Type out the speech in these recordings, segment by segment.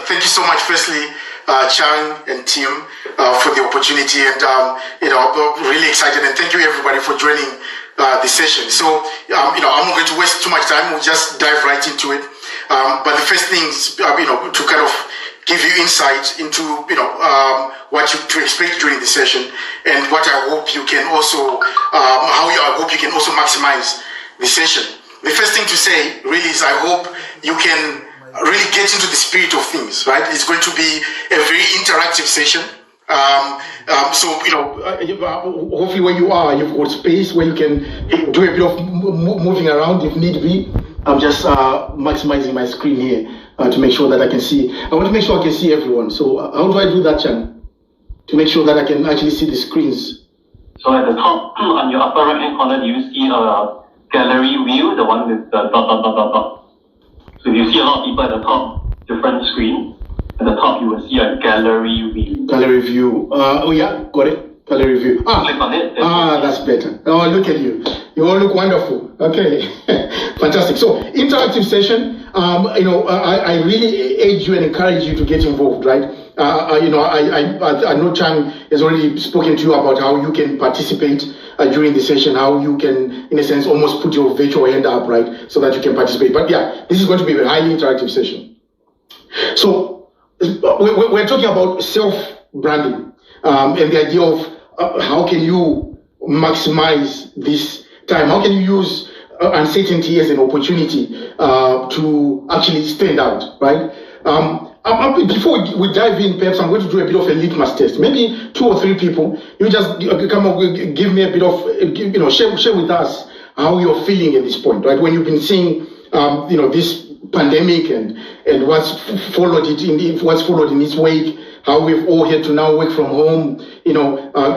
Thank you so much, firstly, Chang and Tim, for the opportunity, and I'm really excited. And thank you, everybody, for joining the session. So, I'm not going to waste too much time. We'll just dive right into it. But the first thing is, to kind of give you insight into, what to expect during the session, and what I hope you can also, I hope you can also maximize the session. The first thing to say really is I hope you can really get into the spirit of things, right? It's going to be a very interactive session. Hopefully where you are, you've got space where you can do a bit of moving around if need be. I'm just maximizing my screen here to make sure that I can see. I want to make sure I can see everyone. So how do I do that, Chan? To make sure that I can actually see the screens. So at the top, on your upper right hand corner, do you see a gallery view, the one with the dot? So you see a lot of people at the top, different screen. At the top, you will see a gallery view. Gallery view. Oh yeah, got it. Gallery view. Click on it. That's better. Oh, look at you. You all look wonderful. Okay, fantastic. So interactive session. I really urge you and encourage you to get involved, right? I know Chang has already spoken to you about how you can participate during the session, how you can, in a sense, almost put your virtual hand up, right, so that you can participate. But yeah, this is going to be a highly interactive session. So we're talking about self-branding and the idea of how can you maximize this time? How can you use uncertainty as an opportunity to actually stand out, right? Before we dive in, perhaps I'm going to do a bit of a litmus test. Maybe 2 or 3 people, you just come up, give me a bit of, share with us how you're feeling at this point, right? When you've been seeing, this pandemic and what's followed in its wake, how we've all had to now work from home,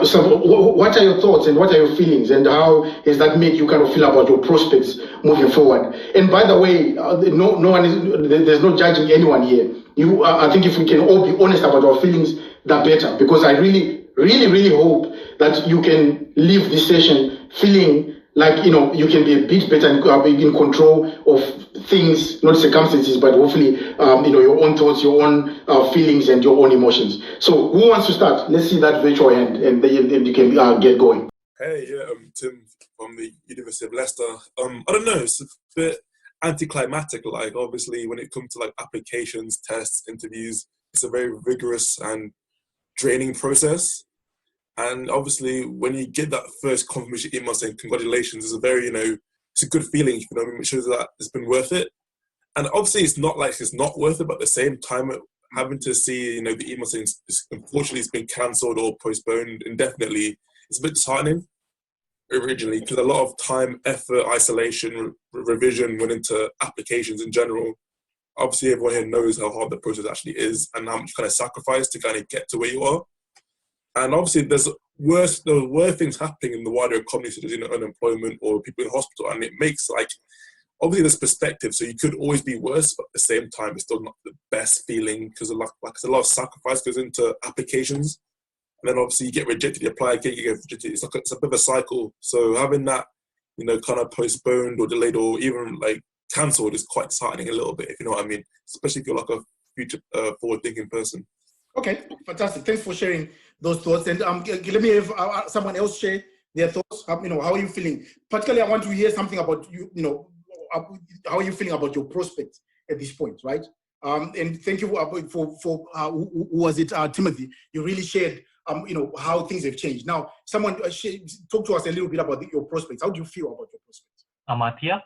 so what are your thoughts and what are your feelings, and how has that made you kind of feel about your prospects moving forward? And by the way, there's no judging anyone here. I think if we can all be honest about our feelings, that better, because I really, really, really hope that you can leave this session feeling like, you can be a bit better in control of things, not circumstances, but hopefully, your own thoughts, your own feelings, and your own emotions. So who wants to start? Let's see that virtual hand, and then you can get going. Hey, yeah, Tim from the University of Leicester. I don't know, it's a bit anticlimactic, like, obviously, when it comes to, like, applications, tests, interviews, it's a very rigorous and draining process. And obviously, when you get that first confirmation email saying congratulations, it's a very, it's a good feeling. It shows that it's been worth it. And obviously, it's not like it's not worth it, but at the same time, having to see, the email saying unfortunately it's been cancelled or postponed indefinitely, it's a bit disheartening originally, because a lot of time, effort, isolation, revision went into applications in general. Obviously, everyone here knows how hard the process actually is and how much kind of sacrifice to kind of get to where you are. And obviously, there were worse things happening in the wider economy, such as unemployment or people in hospital, and it makes, like, obviously there's perspective, so you could always be worse, but at the same time, it's still not the best feeling, because a lot of sacrifice goes into applications, and then obviously you get rejected, you apply again, you get rejected. It's a bit of a cycle. So having that, kind of postponed or delayed or even like cancelled is quite disheartening a little bit, if you know what I mean, especially if you're like a future forward-thinking person. Okay, fantastic. Thanks for sharing those thoughts. And let me have someone else share their thoughts. How are you feeling? Particularly, I want to hear something about you. How are you feeling about your prospects at this point, right? And thank you for who was it, Timothy? You really shared, how things have changed. Now, someone talk to us a little bit about your prospects. How do you feel about your prospects? Amartya?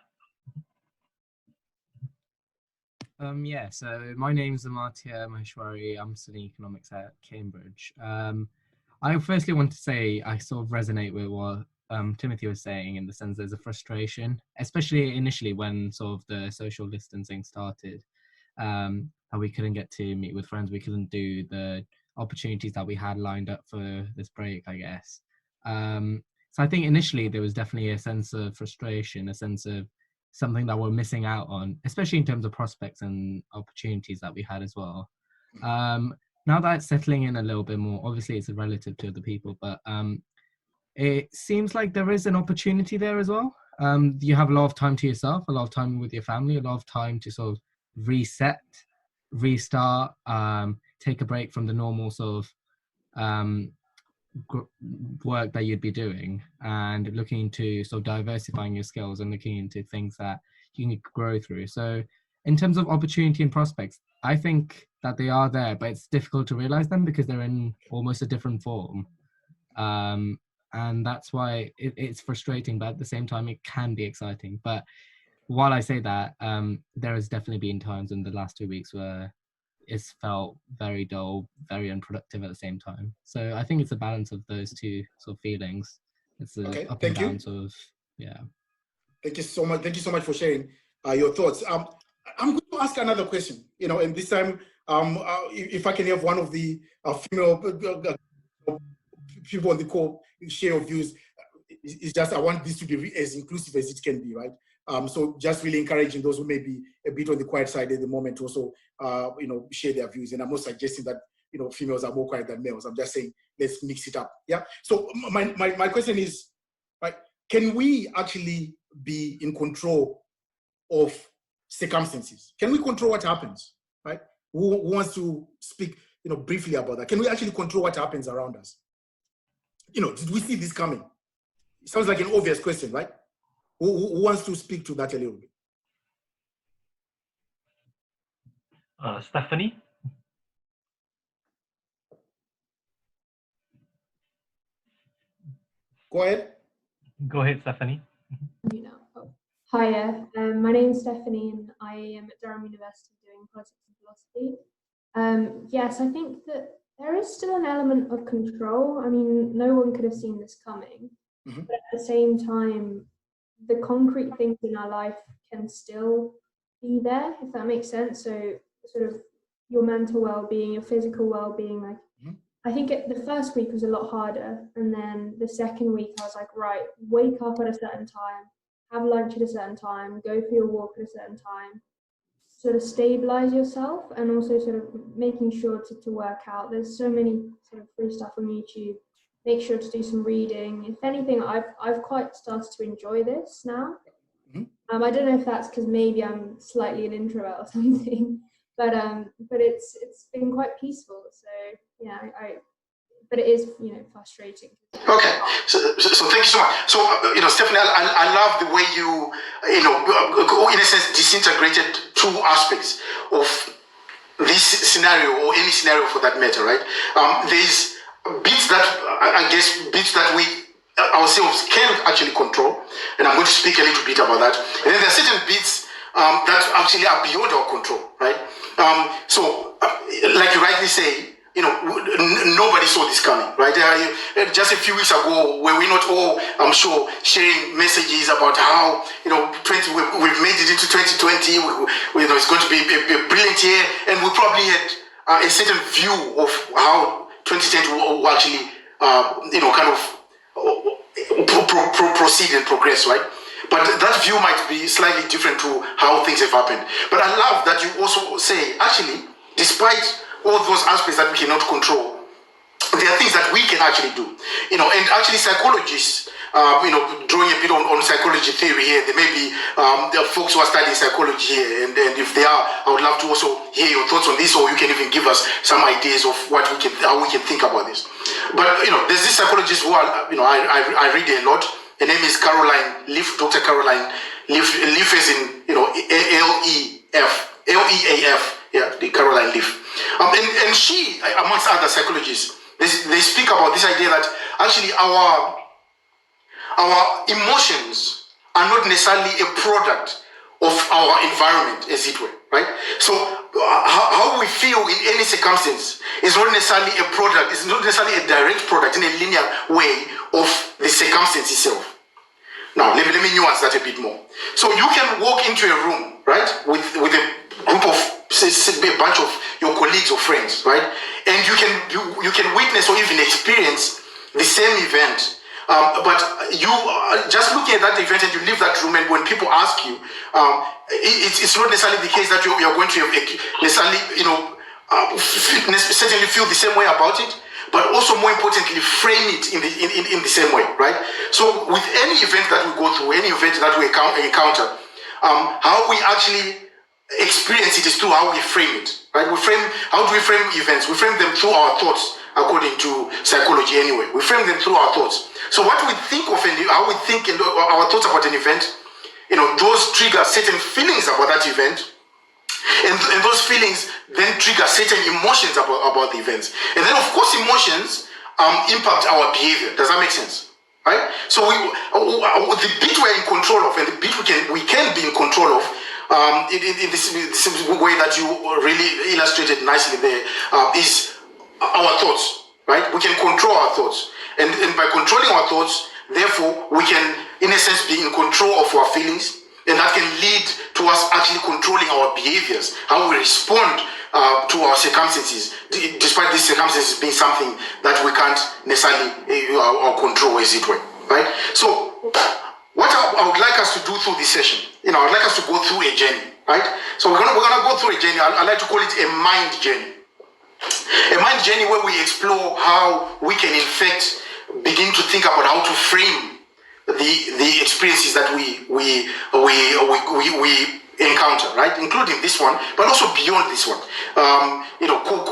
So my name's Amartya Maheshwari. I'm studying economics at Cambridge. I firstly want to say I sort of resonate with what Timothy was saying, in the sense there's a frustration, especially initially when sort of the social distancing started, how we couldn't get to meet with friends, we couldn't do the opportunities that we had lined up for this break, I guess. So I think initially there was definitely a sense of frustration, a sense of something that we're missing out on, especially in terms of prospects and opportunities that we had as well. Now that it's settling in a little bit more, obviously it's relative to other people, but it seems like there is an opportunity there as well. You have a lot of time to yourself, a lot of time with your family, a lot of time to sort of reset restart, take a break from the normal sort of work that you'd be doing, and looking into sort of diversifying your skills and looking into things that you can grow through. So in terms of opportunity and prospects, I think that they are there, but it's difficult to realize them because they're in almost a different form. And that's why it's frustrating, but at the same time, it can be exciting. But while I say that, there has definitely been times in the last 2 weeks where it's felt very dull, very unproductive at the same time. So I think it's a balance of those two sort of feelings. It's a up and down sort of, yeah. Thank you so much. Thank you so much for sharing your thoughts. I'm going to ask another question, and this time, if I can have one of the female people on the call share of views, it's just I want this to be as inclusive as it can be, right? So just really encouraging those who may be a bit on the quiet side at the moment to also, share their views. And I'm not suggesting that, females are more quiet than males. I'm just saying, let's mix it up. Yeah. So my question is, right, can we actually be in control of circumstances? Can we control what happens, right? Who wants to speak, briefly about that? Can we actually control what happens around us? Did we see this coming? It sounds like an obvious question, right? Who wants to speak to that a little bit? Stephanie? Go ahead. Go ahead, Stephanie. Hiya, my name's Stephanie and I am at Durham University doing politics and philosophy. Yes, I think that there is still an element of control. I mean, no one could have seen this coming, but at the same time, the concrete things in our life can still be there, if that makes sense. So sort of your mental well-being, your physical well-being, I think the first week was a lot harder, and then the second week I was like, right, wake up at a certain time, have lunch at a certain time, go for your walk at a certain time, sort of stabilize yourself, and also sort of making sure to work out. There's so many sort of free stuff on YouTube. Make sure to do some reading. If anything, I've quite started to enjoy this now. I don't know if that's because maybe I'm slightly an introvert or something, but it's been quite peaceful. So yeah, but it is frustrating. Okay, so thank you so much. So Stephanie, I love the way you in a sense disintegrated two aspects of this scenario, or any scenario for that matter, right? There's bits that we ourselves can actually control, and I'm going to speak a little bit about that. And then there are certain bits that actually are beyond our control, right? So like you rightly say, nobody saw this coming, right? Just a few weeks ago, were we not all, I'm sure, sharing messages about how we've made it into 2020, it's going to be a brilliant year, and we probably had a certain view of how 2020 will actually, proceed and progress, right? But that view might be slightly different to how things have happened. But I love that you also say, actually, despite all those aspects that we cannot control, there are things that we can actually do. And actually psychologists, drawing a bit on psychology theory here, there may be there are folks who are studying psychology here, and if they are, I would love to also hear your thoughts on this, or you can even give us some ideas of how we can think about this. But there's this psychologist who I read a lot. Her name is Caroline Leaf, Dr. Caroline Leaf. Leaf is in L-E-A-F, yeah, the Caroline Leaf. And she, amongst other psychologists, they speak about this idea that actually our emotions are not necessarily a product of our environment, as it were, right? So how we feel in any circumstance is not necessarily a product, it's not necessarily a direct product in a linear way of the circumstance itself. Now, let me nuance that a bit more. So you can walk into a room, right, with a group of, say, a bunch of your colleagues or friends, right, and you can witness or even experience the same event, but you just looking at that event and you leave that room, and when people ask you, it's not necessarily the case that you're going to necessarily certainly feel the same way about it, but also more importantly frame it in the same way, right? So with any event that we go through, any event that we encounter, how we actually experience it is through how we frame it, right? How do we frame events? We frame them through our thoughts, according to psychology anyway. We frame them through our thoughts. So what we think of and how we think and our thoughts about an event, those trigger certain feelings about that event, and those feelings then trigger certain emotions about the events. And then of course emotions impact our behavior. Does that make sense? Right? So the bit we're in control of, and the bit we can be in control of, in this way that you really illustrated nicely there, is our thoughts, right? We can control our thoughts, and by controlling our thoughts, therefore we can, in a sense, be in control of our feelings, and that can lead to us actually controlling our behaviors, how we respond to our circumstances, despite these circumstances being something that we can't necessarily control, as it were, right? So what I would like us to do through this session, I would like us to go through a journey, right? So we're gonna go through a journey. I like to call it a mind journey. A mind journey where we explore how we can, in fact, begin to think about how to frame the experiences that we encounter, right? Including this one, but also beyond this one.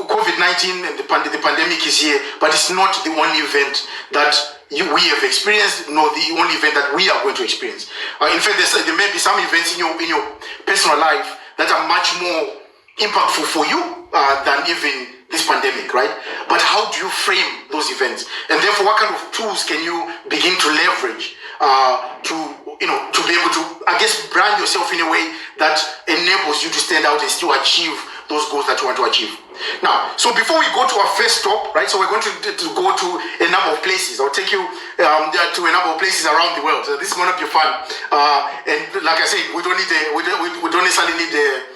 COVID-19 and the pandemic is here, but it's not the only event that we have experienced, nor the only event that we are going to experience. In fact, there may be some events in your personal life that are much more impactful for you than even this pandemic, right? But how do you frame those events? And therefore, what kind of tools can you begin to leverage to be able to, I guess, brand yourself in a way that enables you to stand out and still achieve those goals that you want to achieve? Now, so before we go to our first stop, right? So we're going to go to a number of places. I'll take you to a number of places around the world. So this is going to be fun. And like I said, we don't necessarily need a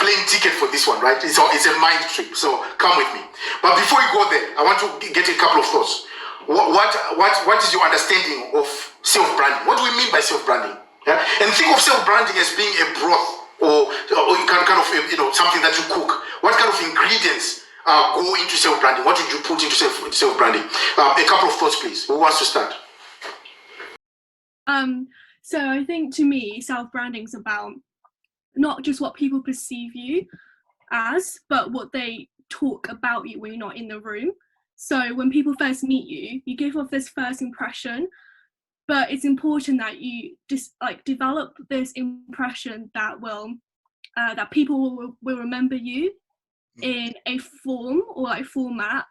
plane ticket for this one, right? It's a mind trip. So come with me. But before we go there, I want to get a couple of thoughts. What is your understanding of self-branding? What do we mean by self-branding? Yeah? And think of self-branding as being a broth, or kind of something that you cook. What kind of ingredients go into self-branding? What would you put into self-branding? A couple of thoughts, please. Who wants to start? So I think to me, self-branding is about not just what people perceive you as, but what they talk about you when you're not in the room. So when people first meet you, you give off this first impression, but it's important that you just develop this impression that that people will remember you in a form or format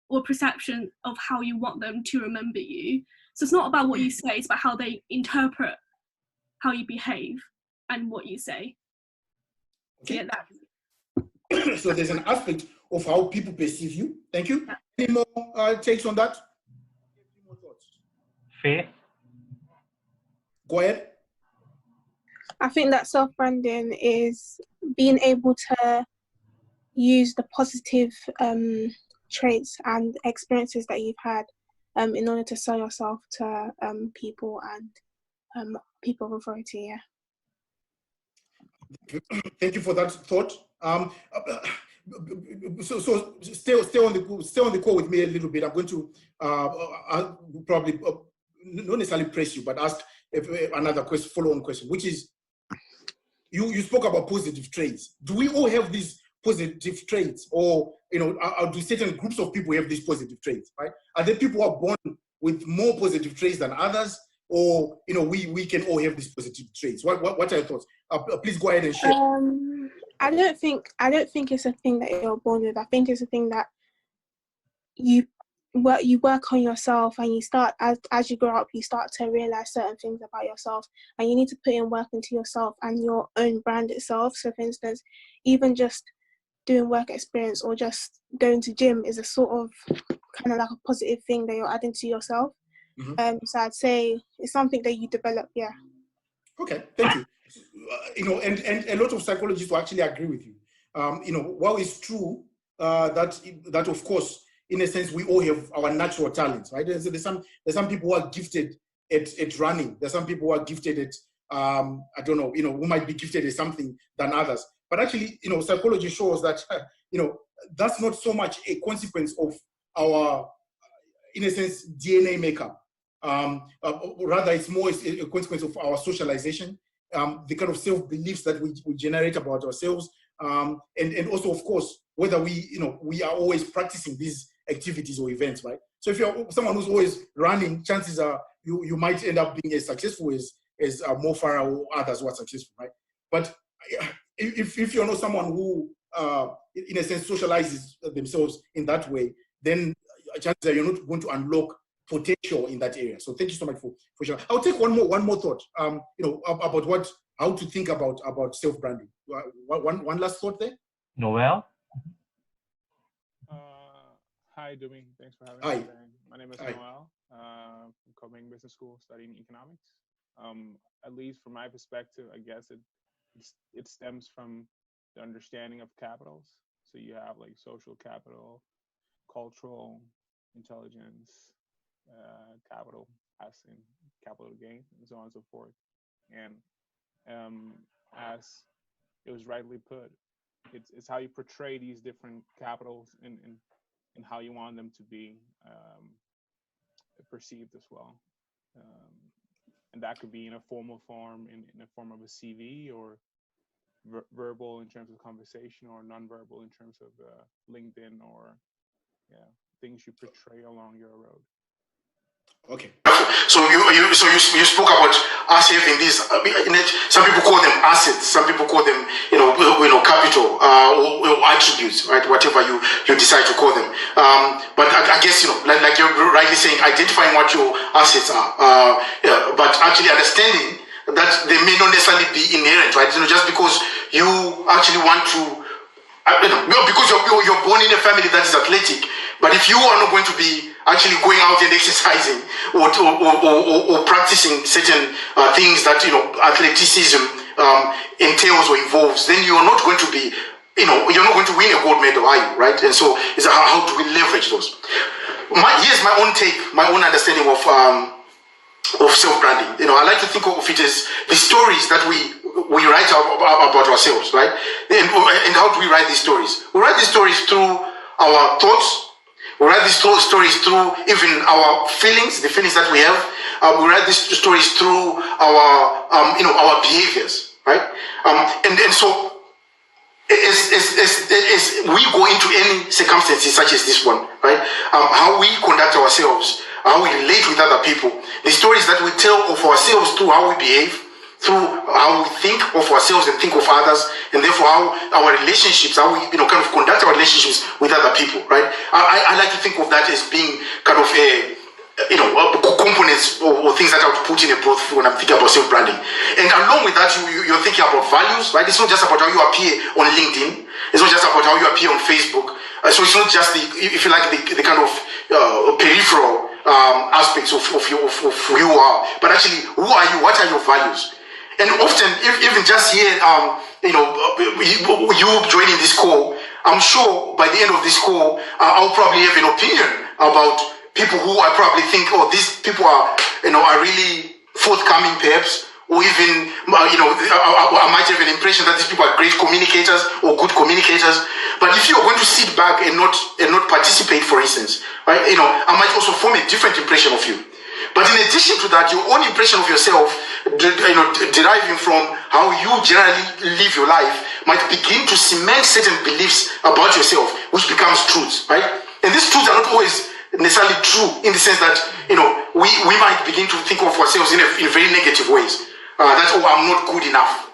or perception of how you want them to remember you. So it's not about what you say, it's about how they interpret how you behave and what you say. Okay. Yeah, so there's an aspect of how people perceive you. Thank you. Yeah. Any more takes on that? Any more thoughts? Fair. Go ahead. I think that self-branding is being able to use the positive traits and experiences that you've had in order to sell yourself to people and people of authority. Yeah. Thank you for that thought. So stay on the call with me a little bit. I'm going to I'll probably not necessarily press you, but ask another question, follow-on question, which is you spoke about positive traits. Do we all have these positive traits, or do certain groups of people have these positive traits? Right? Are there people who are born with more positive traits than others, or we can all have these positive traits? What are your thoughts? Please go ahead and share. I don't think it's a thing that you're born with. I think it's a thing that you work on yourself, and you start as you grow up, you start to realize certain things about yourself, and you need to put in work into yourself and your own brand itself. So for instance, even just doing work experience or just going to gym is a sort of kind of like a positive thing that you're adding to yourself. Mm-hmm. So I'd say it's something that you develop. Yeah. Okay, thank you. And a lot of psychologists will actually agree with you. While it's true that of course, in a sense, we all have our natural talents, right? There's some people who are gifted at running. There's some people who are gifted at who might be gifted at something than others. But actually, psychology shows that that's not so much a consequence of our, in a sense, DNA makeup. Rather, it's more a consequence of our socialization, the kind of self-beliefs that we generate about ourselves, and also, of course, whether we are always practicing these activities or events, right? So if you're someone who's always running, chances are you might end up being as successful as Mo Farah or others who are successful, right? But if you're not someone who, in a sense, socializes themselves in that way, then chances are you're not going to unlock potential in that area. So thank you so much for sharing. I'll take one more thought. About how to think about self-branding. One last thought there. Noel. Hi, Dumi. Thanks for having Hi. me today. My name is Noel. I'm coming business school, studying economics. At least from my perspective, I guess it stems from the understanding of capitals. So you have like social capital, cultural intelligence, capital as in capital gain, and so on and so forth. And as it was rightly put, it's how you portray these different capitals and how you want them to be perceived as well. And that could be in a formal form, in a form of a CV, or verbal in terms of conversation, or nonverbal in terms of LinkedIn, or things you portray along your road. Okay. So you spoke about us having these. Some people call them assets. Some people call them capital or attributes, right? Whatever you decide to call them. But I guess like you're rightly saying, identifying what your assets are. But actually understanding that they may not necessarily be inherent, right? Just because you actually want to, because you're born in a family that is athletic. But if you are not going to be actually going out and exercising or practicing certain things that athleticism entails or involves, then you are not going to be, you're not going to win a gold medal, are you? Right? And so, how do we leverage those? Here's my own take, my own understanding of self-branding. I like to think of it as the stories that we write about ourselves, right? And how do we write these stories? We write these stories through our thoughts. We write these stories through even our feelings, the feelings that we have. We write these stories through our behaviors, right? And so, as we go into any circumstances such as this one, right? How we conduct ourselves, how we relate with other people, the stories that we tell of ourselves through how we behave, through how we think of ourselves and think of others, and therefore how our relationships, how we kind of conduct our relationships with other people, right? I like to think of that as being kind of components or things that I would put in a broth when I'm thinking about self-branding. And along with that, you're thinking about values, right? It's not just about how you appear on LinkedIn. It's not just about how you appear on Facebook. So it's not just if you like, the kind of peripheral aspects of who you are, but actually, who are you? What are your values? And often, even just here, you joining this call, I'm sure by the end of this call, I'll probably have an opinion about people who I probably think, these people are really forthcoming, perhaps, or even, I might have an impression that these people are great communicators or good communicators. But if you're going to sit back and not participate, for instance, right, I might also form a different impression of you. But in addition to that, your own impression of yourself, deriving from how you generally live your life, might begin to cement certain beliefs about yourself, which becomes truths, right? And these truths are not always necessarily true in the sense that, we might begin to think of ourselves in very negative ways. That, I'm not good enough.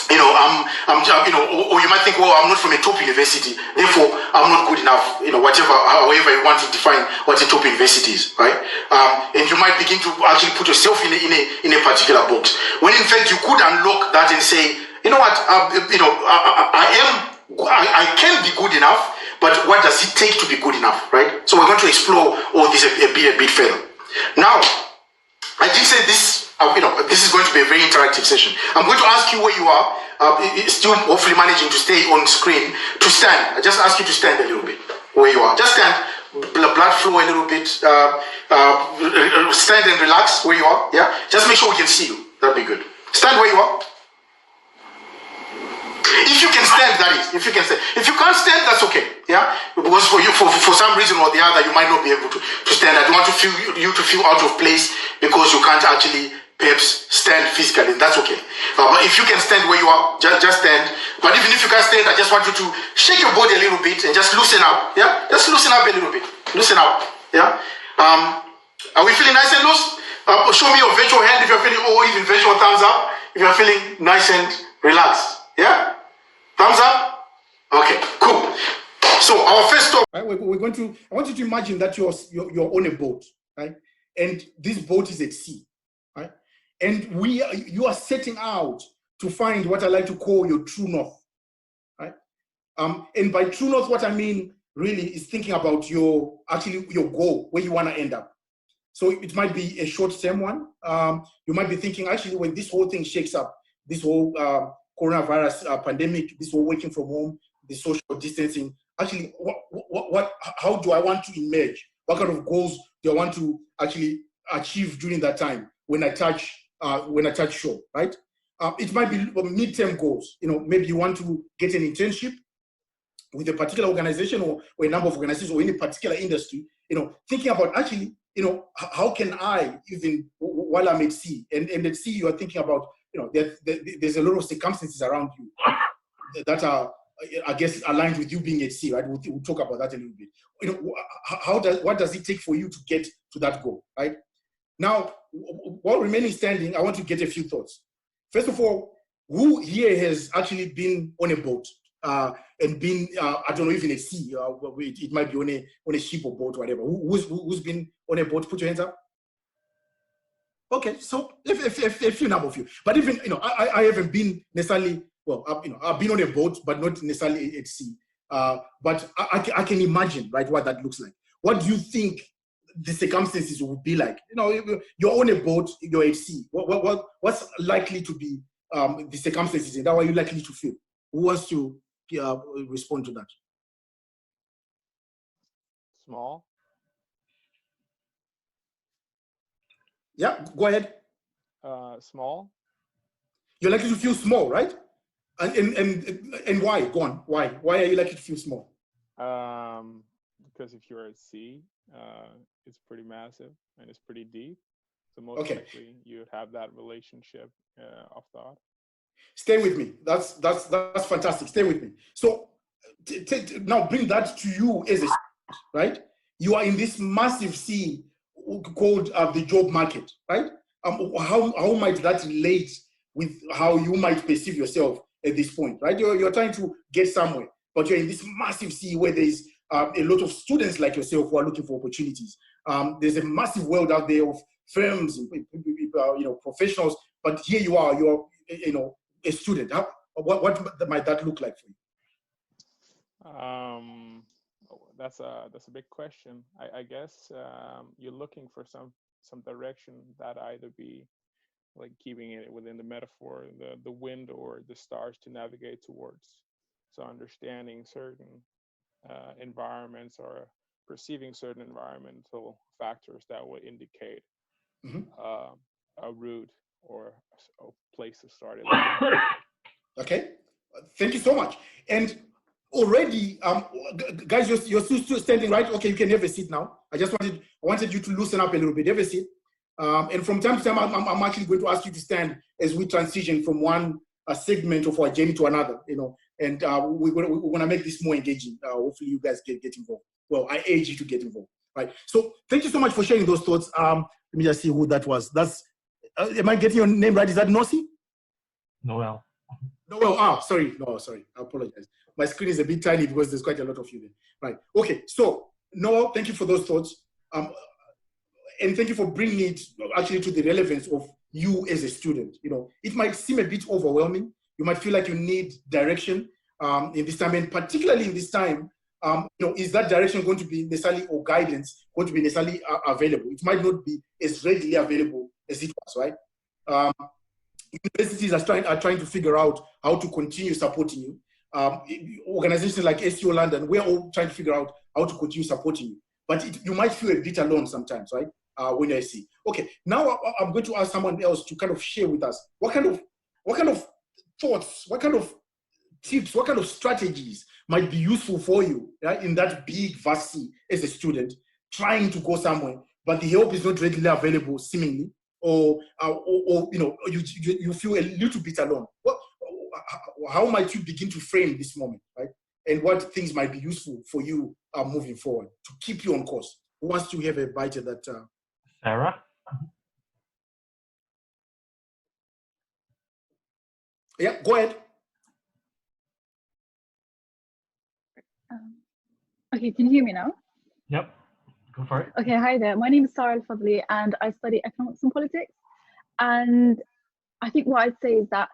Or you might think, I'm not from a top university, therefore I'm not good enough, however you want to define what a top university is, right? And you might begin to actually put yourself in a particular box, when in fact you could unlock that and say, I can be good enough, but what does it take to be good enough, right? So we're going to explore all this a bit further. Now, I did say this. This is going to be a very interactive session. I'm going to ask you where you are, still hopefully managing to stay on screen, to stand. I just ask you to stand a little bit where you are. Just stand, blood flow a little bit, stand and relax where you are, yeah? Just make sure we can see you. That'd be good. Stand where you are. If you can stand, that is. If you can stand. If you can't stand, that's okay, yeah? Because for you, for some reason or the other, you might not be able to stand. I don't want you to feel out of place because you can't actually perhaps stand physically, that's okay. But if you can stand where you are, just stand. But even if you can't stand, I just want you to shake your body a little bit and just loosen up. Yeah, just loosen up a little bit. Loosen up. Yeah. Are we feeling nice and loose? Show me your virtual hand if you're feeling, or even virtual thumbs up if you're feeling nice and relaxed. Yeah. Thumbs up. Okay. Cool. So our first stop. Right, we're going to. I want you to imagine that you're on a boat, right? And this boat is at sea, right? And you are setting out to find what I like to call your true north, right? And by true north, what I mean really is thinking about your goal, where you want to end up. So it might be a short-term one. You might be thinking, actually, when this whole thing shakes up, this whole coronavirus pandemic, this whole working from home, the social distancing, actually, how do I want to emerge? What kind of goals do I want to actually achieve during that time when I touch shore, right? It might be mid-term goals. Maybe you want to get an internship with a particular organization or a number of organizations or in a particular industry. Thinking about actually, how can I, even while I'm at sea, and at sea you are thinking about, there's a lot of circumstances around you that are, I guess, aligned with you being at sea, right? We'll talk about that a little bit. What does it take for you to get to that goal, right? Now, while remaining standing, I want to get a few thoughts. First of all, who here has actually been on a boat and been, I don't know, even at sea? It might be on a ship or boat, or whatever. Who's been on a boat? Put your hands up. Okay, so a few number of you. But even, I haven't been necessarily, well, I've been on a boat, but not necessarily at sea. But I can imagine, right, what that looks like. What do you think the circumstances would be like? You're on a boat, you're at sea. What's likely to be the circumstances, and how are you likely to feel? Who wants to respond to that? Small. Yeah, go ahead. Small. You're likely to feel small, right? And why? Go on. Why? Why are you likely to feel small? Because if you're at sea, it's pretty massive and it's pretty deep. So most likely you would have that relationship of thought. Stay with me. That's fantastic. Stay with me. So now bring that to you as a student, right? You are in this massive sea called the job market, right? How might that relate with how you might perceive yourself at this point, right? You're trying to get somewhere, but you're in this massive sea where there's a lot of students like yourself who are looking for opportunities. There's a massive world out there of firms, professionals, but here you are, you're a student. What might that look like for you? That's a big question. I guess you're looking for some direction that either be like keeping it within the metaphor, the wind or the stars to navigate towards. So understanding certain environments or perceiving certain environmental factors that would indicate a route or a place to start it. Okay, thank you so much. And already, guys, you're still standing, right? Okay, you can have a seat now. I wanted you to loosen up a little bit. Have a seat. And from time to time, I'm actually going to ask you to stand as we transition from one segment of our journey to another, and we're going to make this more engaging. Hopefully you guys get involved. Well, I urge you to get involved, right? So thank you so much for sharing those thoughts. Let me just see who that was. That's, am I getting your name right? Is that Nosi? Noel. Noel, sorry. No, sorry, I apologize. My screen is a bit tiny because there's quite a lot of you there. Right, okay, so Noel, thank you for those thoughts. And thank you for bringing it actually to the relevance of you as a student. It might seem a bit overwhelming. You might feel like you need direction in this time, and particularly in this time, is that direction going to be necessarily, or guidance going to be necessarily available? It might not be as readily available as it was, right? Universities are trying to figure out how to continue supporting you. Organizations like SEO London, we're all trying to figure out how to continue supporting you. But you might feel a bit alone sometimes, right? When I see. Okay, now I'm going to ask someone else to kind of share with us what kind of thoughts, what kind of tips, what kind of strategies might be useful for you, right, in that big vast sea as a student trying to go somewhere, but the help is not readily available, seemingly. or you know, you feel a little bit alone. How might you begin to frame this moment, right? And what things might be useful for you moving forward to keep you on course? Who wants to have a bite at that? Sarah? Yeah, go ahead. Okay, can you hear me now? Yep, go for it. Okay, hi there. My name is Sarah Al-Fadli and I study economics and politics. And I think what I'd say is that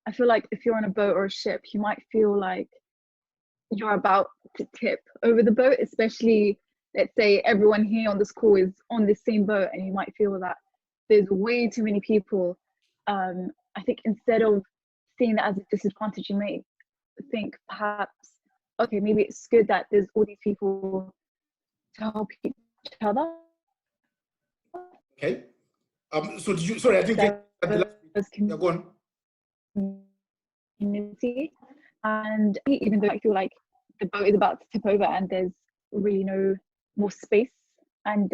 I feel like if you're on a boat or a ship, you might feel like you're about to tip over the boat, especially, let's say everyone here on this call is on the same boat and you might feel that there's way too many people. I think instead of seeing that as a disadvantage, you may think perhaps, okay, maybe it's good that there's all these people to help each other. Okay. So did you, sorry, I didn't get the last bit. Yeah, go on. Community. And even though I feel like the boat is about to tip over and there's really no more space, and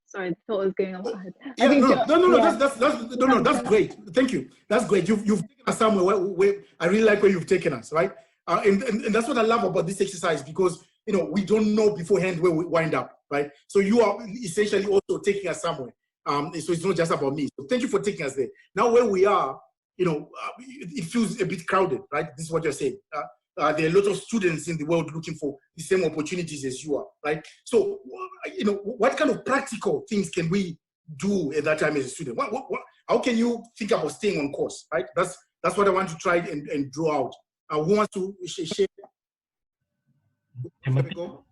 sorry, I thought it was going on my head. Yeah, that's great. Thank you. That's great. You've taken us somewhere where I really like where you've taken us, right? And that's what I love about this exercise, because you know we don't know beforehand where we wind up, right? So you are essentially also taking us somewhere. So it's not just about me. So thank you for taking us there. Now where we are, you know, it feels a bit crowded, right? This is what you're saying. There are a lot of students in the world looking for the same opportunities as you are, right? So, you know, what kind of practical things can we do at that time as a student? How can you think about staying on course, right? That's what I want to try and draw out. Who wants to share? Here we go.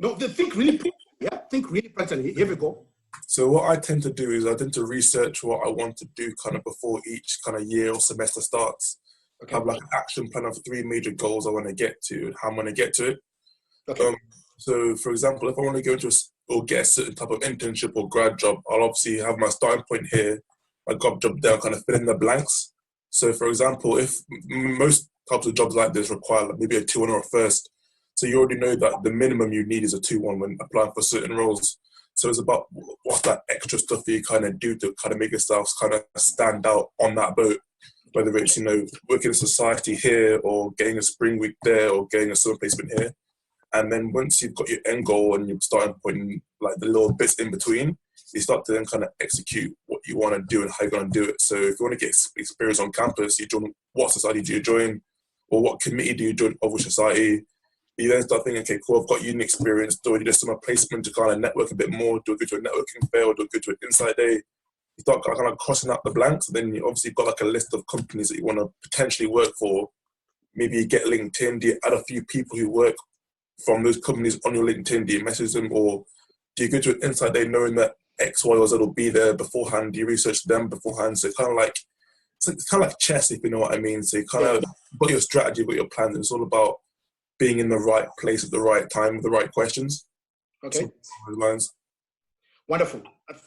No, think really practically. Here we go. So what I tend to do is I tend to research what I want to do kind of before each kind of year or semester starts. Okay. I have like an action plan of 3 major goals I want to get to and how I'm going to get to it. Okay. So for example, if I want to go into or get a certain type of internship or grad job, I'll obviously have my starting point here, my grad job there, kind of fill in the blanks. So for example, if most types of jobs like this require like maybe a 2-1 or a first, so you already know that the minimum you need is a 2-1 when applying for certain roles. So it's about what's that extra stuff that you kind of do to kind of make yourself kind of stand out on that boat, whether it's, you know, working in society here or getting a spring week there or getting a summer placement here. And then once you've got your end goal and you're starting putting like the little bits in between, you start to then kind of execute what you want to do and how you're going to do it. So if you want to get experience on campus, you join, what society do you join, or what committee do you join of which society? You then start thinking, okay, cool, I've got uni experience. Do I do a summer placement to kind of network a bit more? Do I go to a networking fair or do I go to an inside day? You start kind of crossing out the blanks. Then you obviously got like a list of companies that you want to potentially work for. Maybe you get LinkedIn. Do you add a few people who work from those companies on your LinkedIn? Do you message them? Or do you go to an inside day knowing that X, Y, or Z will be there beforehand? Do you research them beforehand? So it's kind of like chess, if you know what I mean. So you kind of got your strategy, got your plans. It's all about being in the right place at the right time with the right questions. Okay. Wonderful.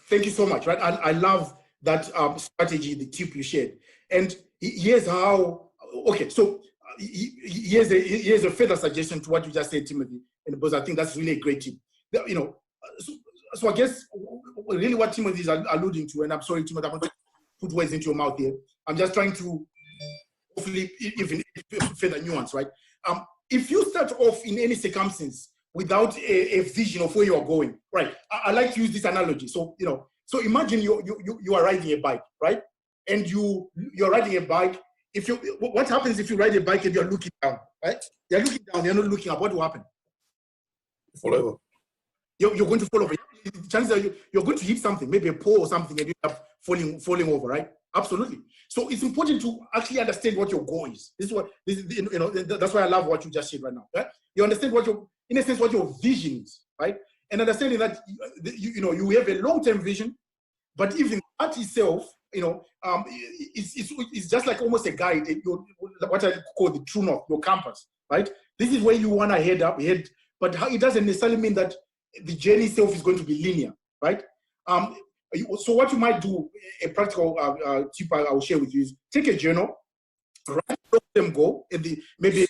Thank you so much. Right, I love that strategy, the tip you shared. And here's how. Okay, so here's a further suggestion to what you just said, Timothy, and because I think that's really a great tip. You know, so I guess really what Timothy is alluding to, and I'm sorry, Timothy, I want to put words into your mouth here. I'm just trying to hopefully even further nuance, right? If you start off in any circumstance without a vision of where you are going, right? I like to use this analogy. So, you know, so imagine you are riding a bike, right? And you're riding a bike. What happens if you ride a bike and you're looking down, right? You're looking down, you're not looking up. What will happen? Fall over. You're going to fall over. Chances are you're going to hit something, maybe a pole or something, and you end up falling over, right? Absolutely. So it's important to actually understand what your goal is. This is you know, that's why I love what you just said right now. Right? You understand what in a sense, what your vision is, right? And understanding that you have a long-term vision, but even that itself, you know, it's just like almost a guide. What I call the true north, your compass, right? This is where you want to head, but it doesn't necessarily mean that the journey itself is going to be linear, right? So what you might do, a practical tip I will share with you is take a journal, write a long-term goal, maybe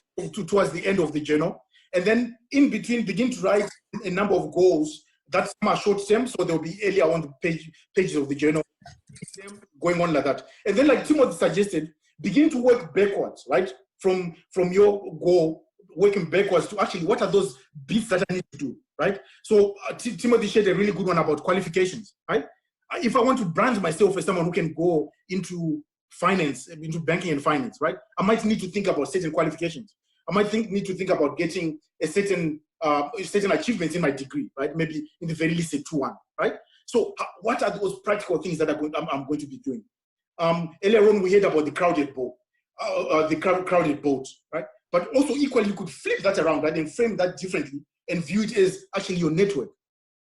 towards the end of the journal, And then in between, begin to write a number of goals that some are short term, so they'll be earlier on the pages of the journal, going on like that. And then, like Timothy suggested, begin to work backwards, right? From your goal, working backwards to actually what are those bits that I need to do, right? So Timothy shared a really good one about qualifications, right? If I want to brand myself as someone who can go into finance, into banking and finance, right? I might need to think about certain qualifications. I might need to think about getting a certain achievements in my degree, right? Maybe in the very least a 2-1, right? So what are those practical things that I'm going to be doing? Earlier on, we heard about the crowded boat, crowded boat, right? But also equally, you could flip that around, right, and frame that differently and view it as actually your network,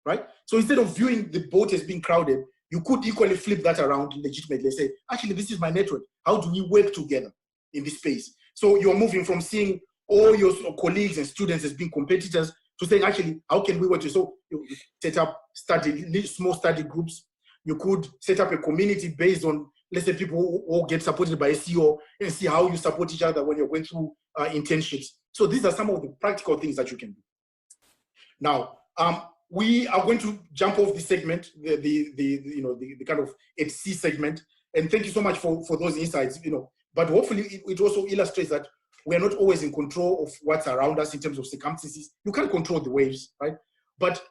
right? So instead of viewing the boat as being crowded, you could equally flip that around legitimately and say, actually, this is my network. How do we work together in this space? So you're moving from seeing all your colleagues and students as being competitors to saying, actually, how can we work together? So you set up small study groups. You could set up a community based on, let's say, people who all get supported by SEO and see how you support each other when you're going through internships. So these are some of the practical things that you can do. Now, we are going to jump off this segment, the kind of HC segment, and thank you so much for those insights. But hopefully it also illustrates that we are not always in control of what's around us in terms of circumstances. You can't control the waves, right? But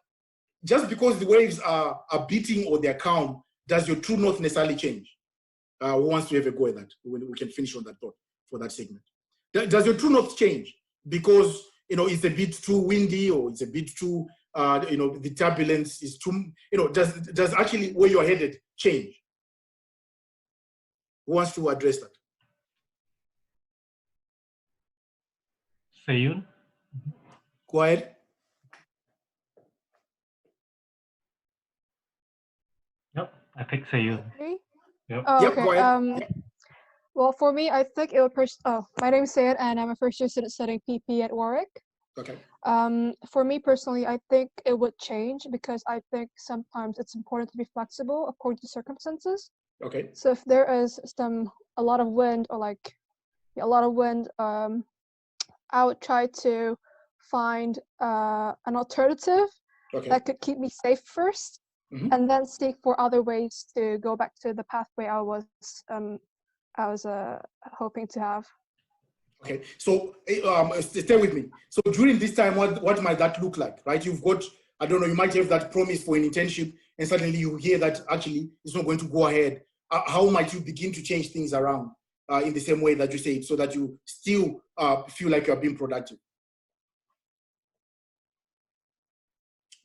just because the waves are beating or they're calm, does your true north necessarily change? Who wants to have a go at that? We can finish on that thought for that segment. Does your true north change because it's a bit too windy, or it's a bit too the turbulence is too does actually where you're headed change? Who wants to address that? Sayun? Go ahead. Yep, I picked Sayun. Yep. Oh, Yep, okay. go ahead. Well, for me, I think it would my name is Sayed, and I'm a first year student studying PP at Warwick. Okay. For me personally, I think it would change because I think sometimes it's important to be flexible according to circumstances. Okay. So if there is a lot of wind or I would try to find an alternative that could keep me safe first, and then seek for other ways to go back to the pathway I was hoping to have. Okay, so stay with me. So during this time, what might that look like, right? You've got, I don't know, you might have that promise for an internship, and suddenly you hear that actually it's not going to go ahead. How might you begin to change things around in the same way that you say it, so that you still feel like you're being productive?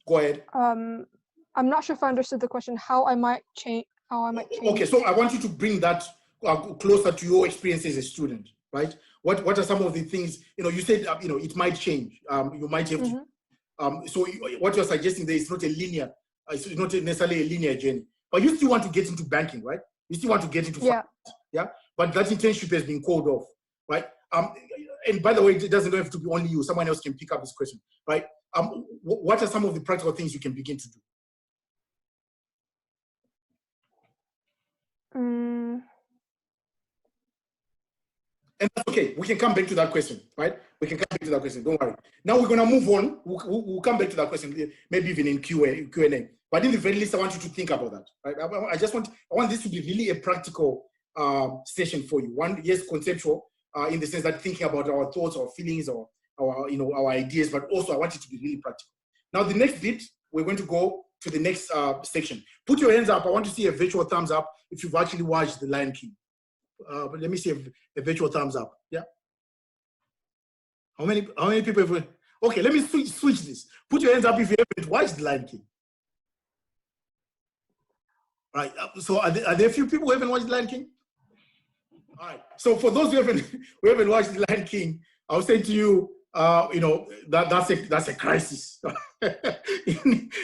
Go ahead. I'm not sure if I understood the question. How I might change. Okay, so I want you to bring that closer to your experience as a student, right? What are some of the things, you said, it might change. You might have to, so what you're suggesting there is not a linear, it's not necessarily a linear journey, but you still want to get into banking, right? You still want to get into finance, yeah? But that internship has been called off, right? And by the way, it doesn't have to be only you, someone else can pick up this question, right? What are some of the practical things you can begin to do? And that's okay. We can come back to that question, right? We can come back to that question. Don't worry. Now we're going to move on. We'll come back to that question, maybe even in Q&A. But in the very least, I want you to think about that, right? I want this to be really a practical session for you. One, yes, conceptual, in the sense that thinking about our thoughts, our feelings, or our ideas, but also I want it to be really practical. Now, the next bit, we're going to go to the next section. Put your hands up. I want to see a virtual thumbs up if you've actually watched The Lion King. But let me see a virtual thumbs up. Yeah. How many people have? Okay, let me switch this. Put your hands up if you haven't watched The Lion King. All right. So are there a few people who haven't watched The Lion King? All right. So for those who haven't watched The Lion King, I'll say to you, that's a crisis.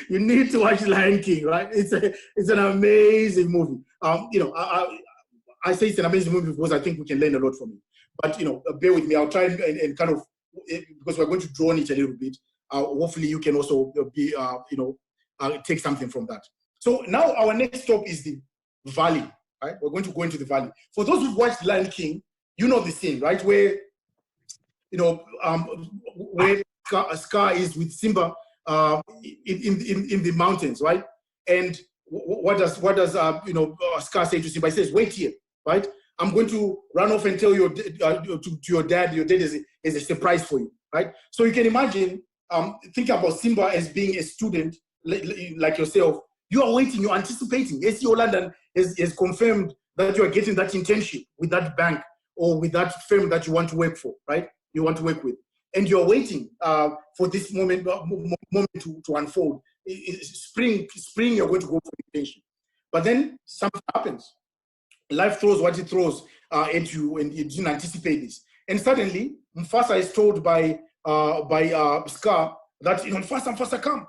You need to watch The Lion King, right? It's an amazing movie. I say it's an amazing movie because I think we can learn a lot from it. But bear with me. I'll try and kind of, because we're going to draw on it a little bit. Hopefully, you can also be take something from that. So now our next stop is the valley. Right? We're going to go into the valley. For those who've watched Lion King, you know the scene, right? Where Scar is with Simba in the mountains, right? And what does Scar say to Simba? He says, "Wait here, right? I'm going to run off and tell to your dad. Your dad is a surprise for you, right?" So you can imagine, think about Simba as being a student like yourself. You are waiting, you're anticipating. SEO London has confirmed that you are getting that internship with that bank or with that firm that you want to work for, right? You want to work with. And you're waiting for this moment to unfold. Spring, you're going to go for internship. But then something happens. Life throws what it throws at you, and you didn't anticipate this. And suddenly, Mufasa is told by Scar that, Mufasa come.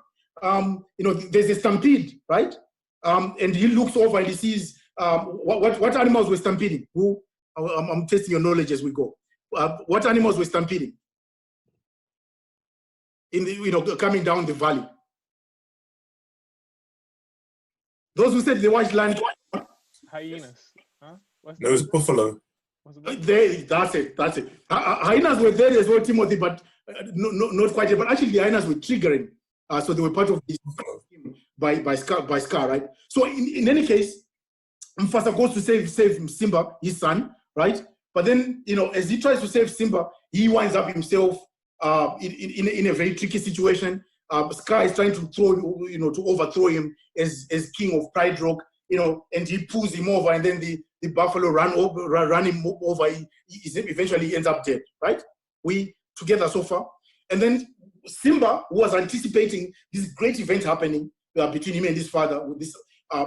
There's a stampede, right? And he looks over and he sees what animals were stampeding. I'm testing your knowledge as we go. What animals were stampeding? Coming down the valley. Those who said the white land. Hyenas. Huh? No, it was buffalo. That's it. Hyenas were there as well, Timothy, but not quite yet. But actually, the hyenas were triggering. So they were part of this by Scar, right? So in any case, Mufasa goes to save Simba, his son, right? But then, as he tries to save Simba, he winds up himself in a very tricky situation. Scar is trying to overthrow him as king of Pride Rock, and he pulls him over, and then the buffalo run him over. He eventually ends up dead, right? We together so far. And then Simba, who was anticipating this great event happening between him and his father, with this,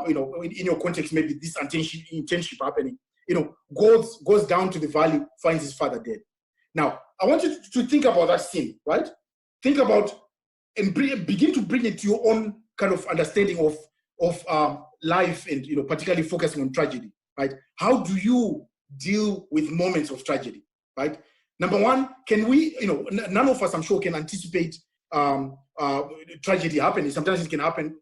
in your context, maybe this internship happening, goes down to the valley, finds his father dead. Now, I want you to think about that scene, right? Think about and begin to bring it to your own kind of understanding of life, and particularly focusing on tragedy, right? How do you deal with moments of tragedy, right? Number one, can we, none of us, I'm sure, can anticipate tragedy happening. Sometimes it can happen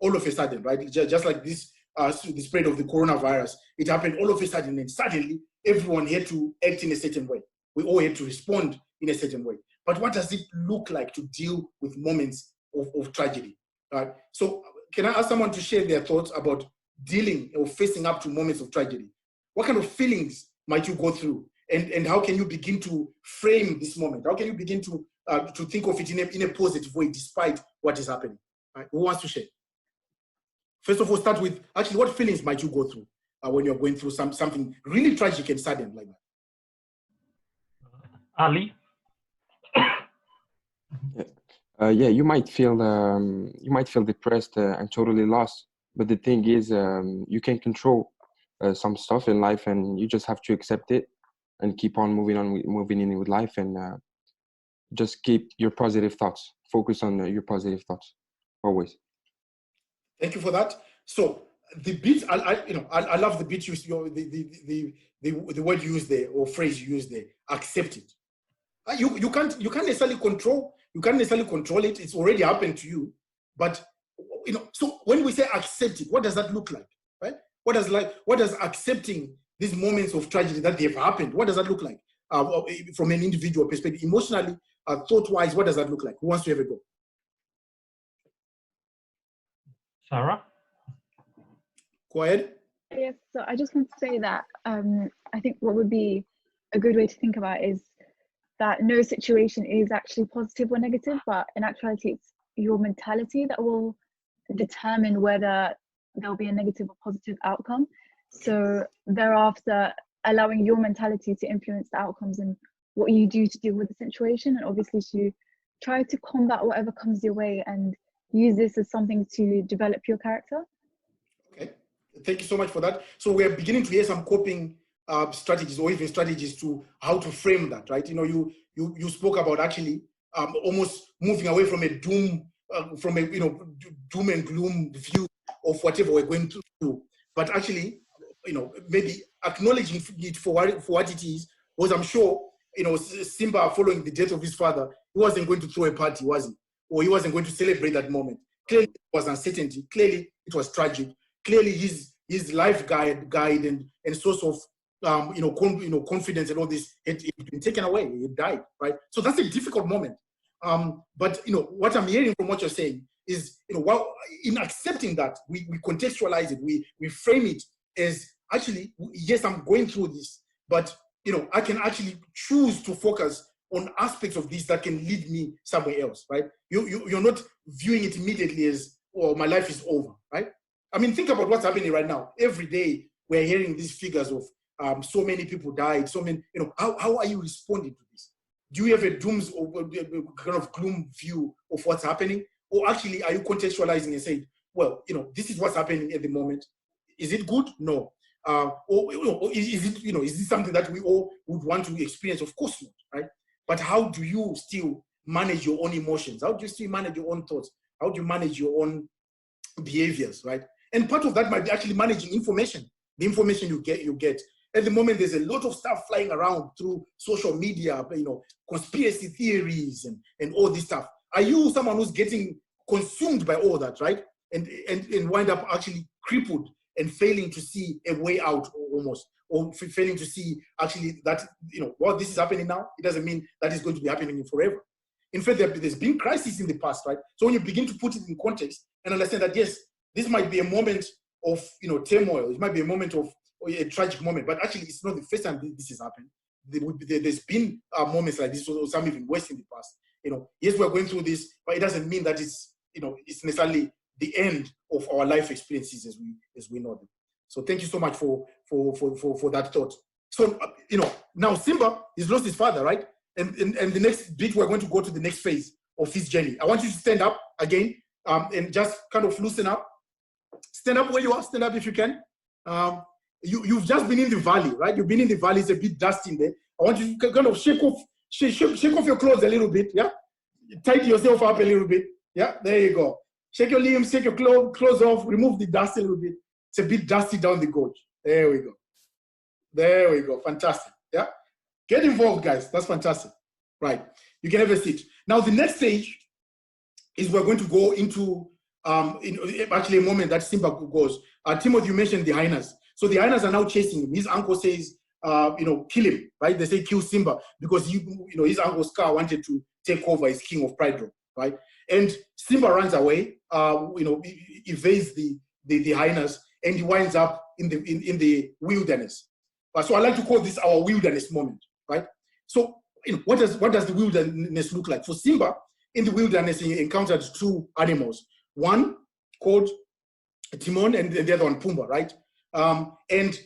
all of a sudden, right? Just like this, the spread of the coronavirus, it happened all of a sudden, and suddenly everyone had to act in a certain way. We all had to respond in a certain way. But what does it look like to deal with moments of tragedy? Right? So can I ask someone to share their thoughts about dealing or facing up to moments of tragedy? What kind of feelings might you go through? And how can you begin to frame this moment? How can you begin to think of it in a positive way despite what is happening? Right? Who wants to share? First of all, start with, actually, what feelings might you go through when you're going through something really tragic and sudden like that? Ali? Yeah, you might feel depressed and totally lost. But the thing is, you can control some stuff in life, and you just have to accept it and keep on moving in with life, and just keep your positive thoughts. Focus on your positive thoughts always. Thank you for that. So the bit, I love the bit the word you use there, or phrase you use there. Accept it. You can't necessarily control. You can't necessarily control it. It's already happened to you. But so when we say accept it, what does that look like, right? What does accepting these moments of tragedy that they've happened, what does that look like from an individual perspective, emotionally, thought-wise? What does that look like? Who wants to have a go? Sarah? Go ahead. Yes, so I just want to say that I think what would be a good way to think about is that no situation is actually positive or negative, but in actuality, it's your mentality that will determine whether there'll be a negative or positive outcome. So thereafter, allowing your mentality to influence the outcomes and what you do to deal with the situation, and obviously to try to combat whatever comes your way and use this as something to develop your character. Okay, thank you so much for that. So we're beginning to hear some coping strategies, or even strategies to how to frame that, right? You spoke about actually almost moving away from a doom and gloom view of whatever we're going through, but actually, maybe acknowledging it for what it is. Because I'm sure, Simba, following the death of his father, he wasn't going to throw a party, was he? Or he wasn't going to celebrate that moment. Clearly, it was uncertainty. Clearly, it was tragic. Clearly, his life guide and source of confidence and all this, it been taken away. He died, right? So that's a difficult moment. But what I'm hearing from what you're saying is, while in accepting that, we contextualize it, we frame it as actually, yes, I'm going through this, but I can actually choose to focus on aspects of this that can lead me somewhere else, right? You're not viewing it immediately as, oh, my life is over, right? I mean, think about what's happening right now. Every day we're hearing these figures of so many people died, so many, how are you responding to this? Do you have a dooms or kind of gloom view of what's happening? Or actually, are you contextualizing and saying, well, this is what's happening at the moment. Is it good? No. Or is it, is this something that we all would want to experience? Of course not, right? But how do you still manage your own emotions? How do you still manage your own thoughts? How do you manage your own behaviors, right? And part of that might be actually managing information, the information you get. At the moment, there's a lot of stuff flying around through social media, conspiracy theories and all this stuff. Are you someone who's getting consumed by all that, right? And wind up actually crippled and failing to see a way out almost, or failing to see actually that, while this is happening now, it doesn't mean that it's going to be happening forever. In fact, there's been crises in the past, right? So when you begin to put it in context and understand that, yes, this might be a moment of, turmoil, it might be a moment of a tragic moment, but actually it's not the first time this has happened. There's been moments like this, or some even worse in the past. Yes, we're going through this, but it doesn't mean that it's necessarily the end of our life experiences as we know them. So thank you so much for that thought. So now Simba has lost his father, right? And the next bit, we're going to go to the next phase of his journey. I want you to stand up again and just kind of loosen up. Stand up where you are. Stand up if you can. You've just been in the valley, right? You've been in the valley. It's a bit dusty in there. I want you to kind of shake off your clothes a little bit. Yeah. Tighten yourself up a little bit. Yeah. There you go. Shake your limbs. Shake your clothes off. Remove the dust a little bit. It's a bit dusty down the gorge. There we go. There we go. Fantastic. Yeah. Get involved, guys. That's fantastic. Right. You can have a seat. Now, the next stage is we're going to go into actually a moment that Simba goes. Timothy, you mentioned the hyenas. So the hyenas are now chasing him. His uncle says, kill him, right? They say kill Simba because his uncle Scar wanted to take over as king of Pride Rock, right? And Simba runs away, evades the hyenas, and he winds up in the wilderness. So I like to call this our wilderness moment, right? So what does the wilderness look like? For Simba, in the wilderness, he encountered two animals. One called Timon and the other one Pumbaa, right? And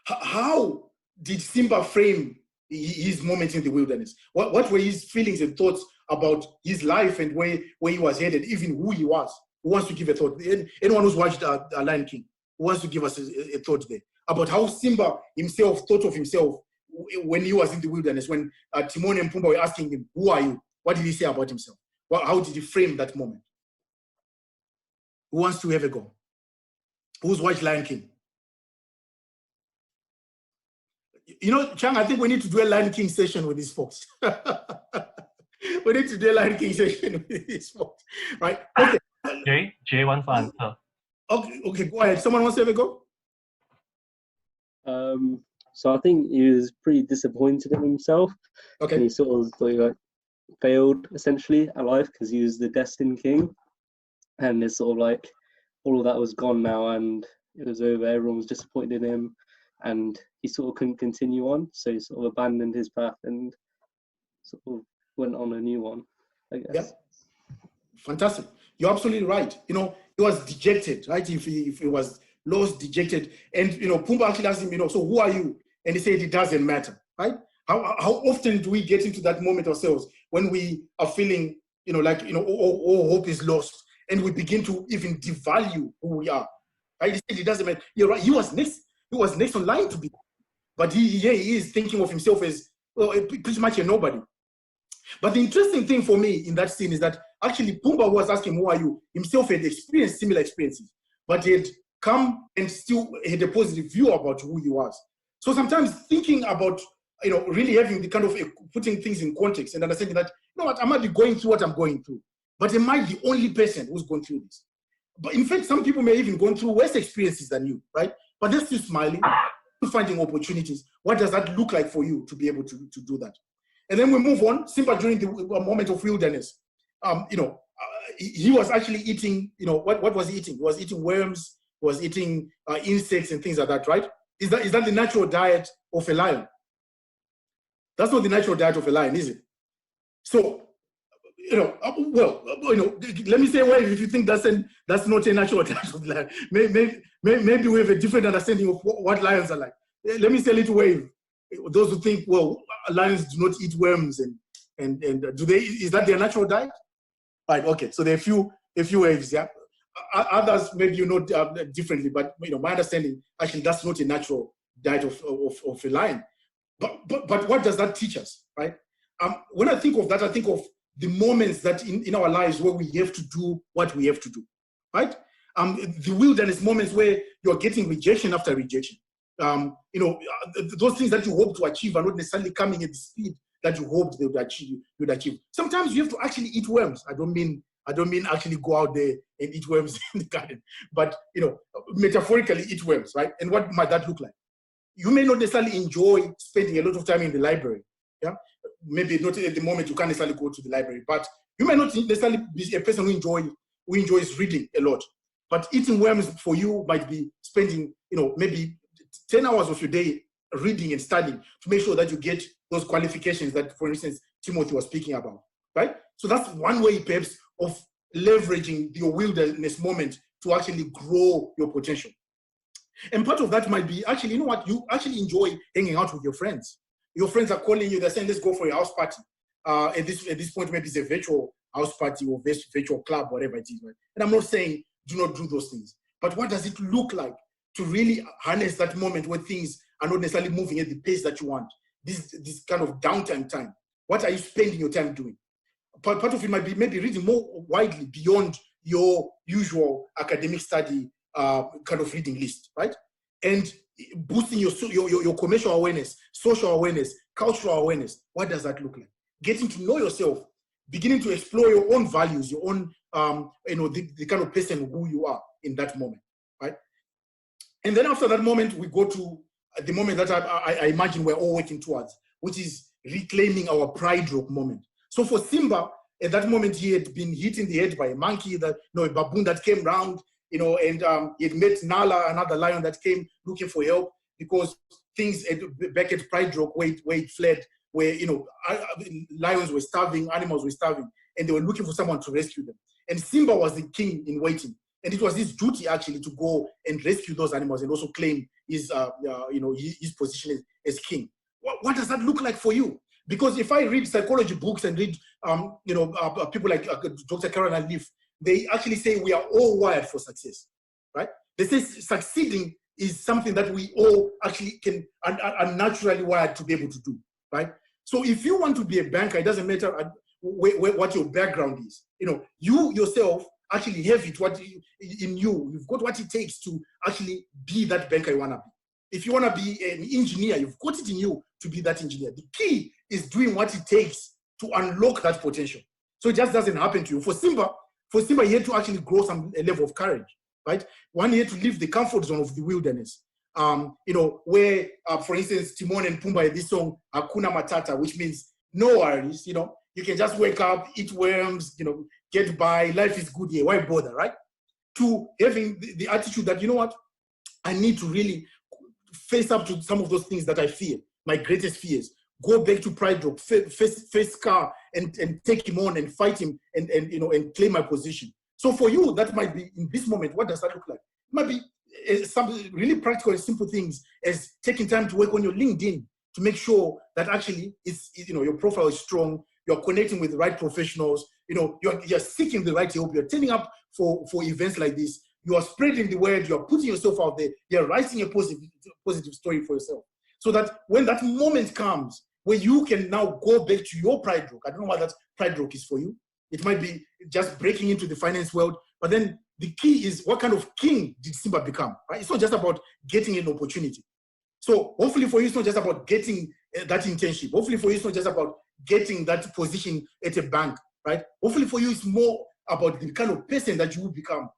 how did Simba frame his moment in the wilderness? What were his feelings and thoughts about his life and where he was headed, even who he was? Who wants to give a thought? Anyone who's watched Lion King, who wants to give us a thought there about how Simba himself thought of himself when he was in the wilderness, when Timon and Pumbaa were asking him, who are you? What did he say about himself? How did he frame that moment? Who wants to have a go? Who's watched Lion King? Chang, I think we need to do a Lion King session with these folks. We need to do a Lion King session with these folks, right? Okay. Jay wants to answer. Okay, go ahead. Someone wants to have a go? So I think he was pretty disappointed in himself. Okay. And he sort of thought he failed essentially at life because he was the destined king. And it's sort of like all of that was gone now and it was over. Everyone was disappointed in him and he sort of couldn't continue on. So he sort of abandoned his path and sort of went on a new one, I guess. Yep. Fantastic. You're absolutely right. He was dejected, right? If he was lost, dejected. And, Pumbaa actually asked him, so who are you? And he said, it doesn't matter, right? How often do we get into that moment ourselves when we are feeling, all hope is lost and we begin to even devalue who we are, right? He said, it doesn't matter. You're right. He was next on line to be. But he is thinking of himself as, pretty much a nobody. But the interesting thing for me in that scene is that actually Pumbaa was asking, who are you? Himself had experienced similar experiences, but he had come and still had a positive view about who he was. So sometimes thinking about, really having the kind of putting things in context and understanding that, I might be going through what I'm going through, but am I the only person who's going through this? But in fact, some people may even go through worse experiences than you, right? But they're still smiling, still finding opportunities. What does that look like for you to be able to do that? And then we move on. Simba during the moment of wilderness, he was actually eating, what was he eating? He was eating worms, he was eating insects and things like that, right? Is that the natural diet of a lion? That's not the natural diet of a lion, is it? So, let me say, well, if you think that's not a natural diet of lion, maybe we have a different understanding of what lions are like. Let me say a little wave. Those who think, well, lions do not eat worms and do they? Is that their natural diet? Right. Okay. So there are a few waves. Yeah. Others maybe differently, but my understanding actually that's not a natural diet of a lion. But what does that teach us, right? When I think of that, I think of the moments that in our lives where we have to do what we have to do, right? The wilderness moments where you're getting rejection after rejection. Those things that you hope to achieve are not necessarily coming at the speed that you hoped they would achieve. Sometimes you have to actually eat worms. I don't mean actually go out there and eat worms in the garden, but metaphorically eat worms, right? And what might that look like? You may not necessarily enjoy spending a lot of time in the library. Yeah, maybe not at the moment you can't necessarily go to the library, but you may not necessarily be a person who enjoys reading a lot. But eating worms for you might be spending, maybe 10 hours of your day reading and studying to make sure that you get those qualifications that, for instance, Timothy was speaking about, right? So that's one way, perhaps, of leveraging your wilderness moment to actually grow your potential. And part of that might be actually, you actually enjoy hanging out with your friends. Your friends are calling you, they're saying, let's go for a house party. At this point, maybe it's a virtual house party or virtual club, whatever it is. Right? And I'm not saying do not do those things. But what does it look like to really harness that moment where things are not necessarily moving at the pace that you want? This kind of downtime time. What are you spending your time doing? Part of it might be maybe reading more widely beyond your usual academic study kind of reading list, right? And boosting your commercial awareness, social awareness, cultural awareness. What does that look like? Getting to know yourself, beginning to explore your own values, your own, the kind of person who you are in that moment, right? And then after that moment, we go to the moment that I imagine we're all working towards, which is reclaiming our pride rock moment. So for Simba, at that moment, he had been hit in the head by a monkey, a baboon that came round, and he had met Nala, another lion that came looking for help because things back at Pride Rock, where it fled, where lions were starving, animals were starving, and they were looking for someone to rescue them. And Simba was the king in waiting, and it was his duty actually to go and rescue those animals and also claim his position as king. What does that look like for you? Because if I read psychology books and read people like Dr. Caroline Leaf, they actually say we are all wired for success, right? They say succeeding is something that we all actually are naturally wired to be able to do, right? So if you want to be a banker, it doesn't matter what your background is. You yourself actually have it in you. You've got what it takes to actually be that banker you want to be. If you want to be an engineer, you've got it in you to be that engineer. The key is doing what it takes to unlock that potential. So it just doesn't happen to you. For Simba, he had to actually grow a level of courage, right? One, he had to leave the comfort zone of the wilderness. Where, for instance, Timon and Pumbaa had this song, Hakuna Matata, which means no worries, you can just wake up, eat worms, get by, life is good here, why bother, right? To having the attitude that, I need to really face up to some of those things that I fear, my greatest fears. Go back to Pride Rock, face Scar and take him on and fight him and claim my position. So for you, that might be in this moment, what does that look like? It might be some really practical and simple things as taking time to work on your LinkedIn to make sure that actually your profile is strong, you're connecting with the right professionals, you're seeking the right help, you're turning up for events like this, you are spreading the word, you're putting yourself out there, you're writing a positive story for yourself. So that when that moment comes, where you can now go back to your Pride Rock. I don't know what that Pride Rock is for you. It might be just breaking into the finance world, but then the key is what kind of king did Simba become, right? It's not just about getting an opportunity. So hopefully for you, it's not just about getting that internship. Hopefully for you, it's not just about getting that position at a bank, right? Hopefully for you, it's more about the kind of person that you will become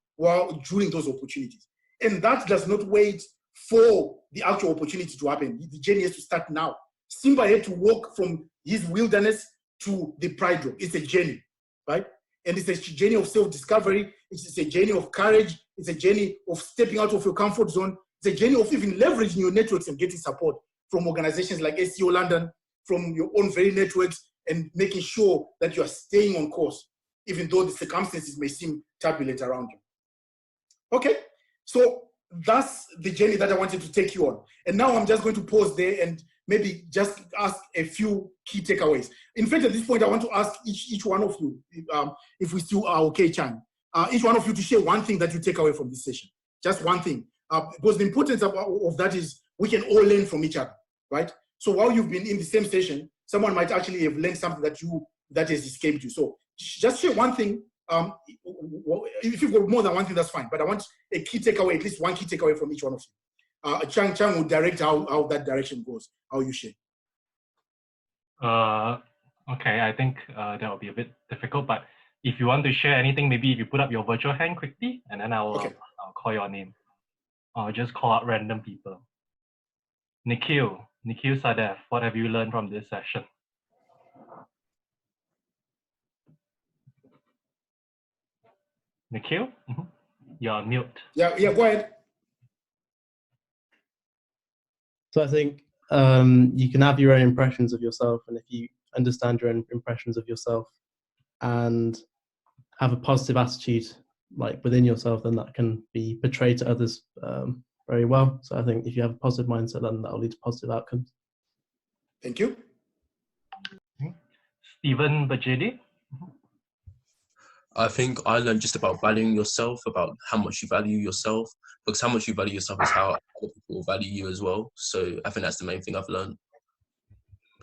during those opportunities. And that does not wait for the actual opportunity to happen. The journey has to start now. Simba had to walk from his wilderness to the pride rock. It's a journey, right? And it's a journey of self-discovery. It's a journey of courage. It's a journey of stepping out of your comfort zone. It's a journey of even leveraging your networks and getting support from organizations like SEO London, from your own very networks, and making sure that you are staying on course, even though the circumstances may seem turbulent around you. Okay, so that's the journey that I wanted to take you on. And now I'm just going to pause there and maybe just ask a few key takeaways. In fact, at this point, I want to ask each one of you, if we still are okay, Chan, each one of you to share one thing that you take away from this session. Just one thing. Because the importance of that is we can all learn from each other, right? So while you've been in the same session, someone might actually have learned something that has escaped you. So just share one thing. If you've got more than one thing, that's fine. But I want a key takeaway, at least one key takeaway from each one of you. Chang will direct how that direction goes, how you share. Okay, I think that will be a bit difficult, but if you want to share anything, maybe if you put up your virtual hand quickly, and then I'll call your name. I'll just call out random people. Nikhil Sadev, what have you learned from this session? Nikhil, you're on mute. Yeah, go ahead. So I think you can have your own impressions of yourself, and if you understand your own impressions of yourself and have a positive attitude like within yourself, then that can be portrayed to others very well. So I think if you have a positive mindset, then that will lead to positive outcomes. Thank you. Stephen Bajedi. I think I learned just about valuing yourself, about how much you value yourself, because how much you value yourself is how other people value you as well. So I think that's the main thing I've learned.